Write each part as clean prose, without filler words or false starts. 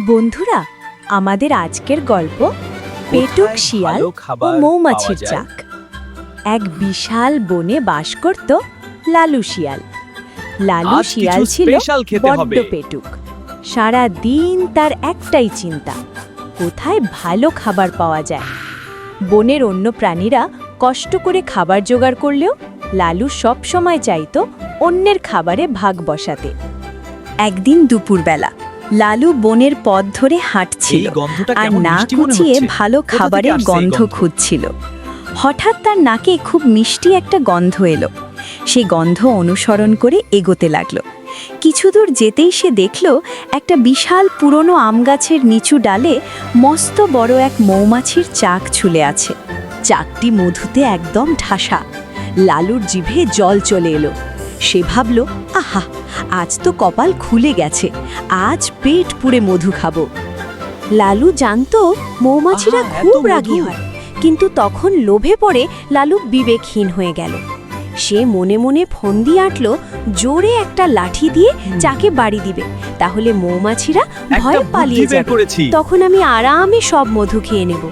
বন্ধুরা, আমাদের আজকের গল্প পেটুক শিয়াল ও মৌমাছির চাক। এক বিশাল বনে বাস করত লালু শিয়াল। লালু শিয়াল ছিল বড্ড পেটুক। সারা দিন তার একটাই চিন্তা, কোথায় ভালো খাবার পাওয়া যায়। বনের অন্য প্রাণীরা কষ্ট করে খাবার জোগাড় করলেও লালু সব সময় চাইতো অন্যের খাবারে ভাগ বসাতে। একদিন দুপুরবেলা লালু বনের পথ ধরে হাঁটছিল আর নাক কুচিয়ে ভালো খাবারের গন্ধ খুঁজছিল। হঠাৎ তার নাকে খুব মিষ্টি একটা গন্ধ এলো। সে গন্ধ অনুসরণ করে এগোতে লাগলো। কিছু দূর যেতেই সে দেখল একটা বিশাল পুরনো আম গাছের নিচু ডালে মস্ত বড় এক মৌমাছির চাক ঝুলে আছে। চাকটি মধুতে একদম ঠাসা। লালুর জিভে জল চলে এলো। সে ভাবল, আহা, আজ তো কপাল খুলে গেছে, আজ পেট পুরে মধু খাবো। লালু জানতো মৌমাছিরা খুব রাগী হয়, কিন্তু তখন লোভে পড়ে লালু বিবেকহীন হয়ে গেল। সে মনে মনে ফন্দি আঁটল, জোরে একটা লাঠি দিয়ে চাকে বাড়ি দিবে, তাহলে মৌমাছিরা ভয়ে পালিয়ে যাবে। তখন আমি আরামে সব মধু খেয়ে নেব।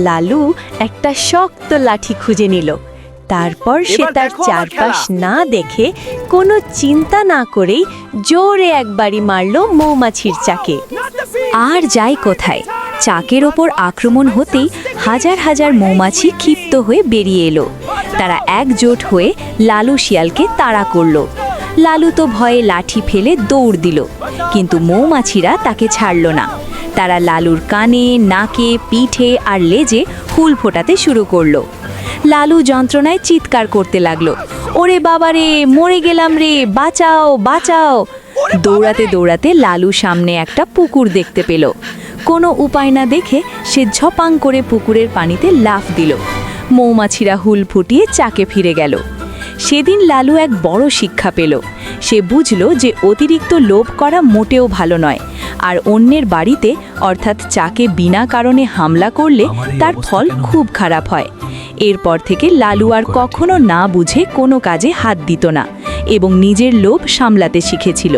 লালু একটা শক্ত লাঠি খুঁজে নিল। তারপর সে তার চারপাশ না দেখে, কোনো চিন্তা না করেই জোরে একবারই মারল মৌমাছির চাকে। আর যাই কোথায়, চাকের ওপর আক্রমণ হতেই হাজার হাজার মৌমাছি ক্ষিপ্ত হয়ে বেরিয়ে এলো। তারা একজোট হয়ে লালু শিয়ালকে তাড়া করল। লালু তো ভয়ে লাঠি ফেলে দৌড় দিল, কিন্তু মৌমাছিরা তাকে ছাড়ল না। তারা লালুর কানে, নাকে, পিঠে আর লেজে হুল ফোটাতে শুরু করলো। লালু যন্ত্রণায় চিৎকার করতে লাগলো, ওরে বাবারে, মরে গেলাম রে, বাঁচাও বাঁচাও। দৌড়াতে দৌড়াতে লালু সামনে একটা পুকুর দেখতে পেল। কোনো উপায় না দেখে সে ঝপাং করে পুকুরের পানিতে লাফ দিল। মৌমাছিরা হুল ফুটিয়ে চাকে ফিরে গেল। সেদিন লালু এক বড় শিক্ষা পেল। সে বুঝল যে অতিরিক্ত লোভ করা মোটেও ভালো নয়, আর অন্যের বাড়িতে অর্থাৎ চাকে বিনা কারণে হামলা করলে তার ফল খুব খারাপ হয়। এরপর থেকে লালু আর কখনো না বুঝে কোনো কাজে হাত দিত না এবং নিজের লোভ সামলাতে শিখেছিল।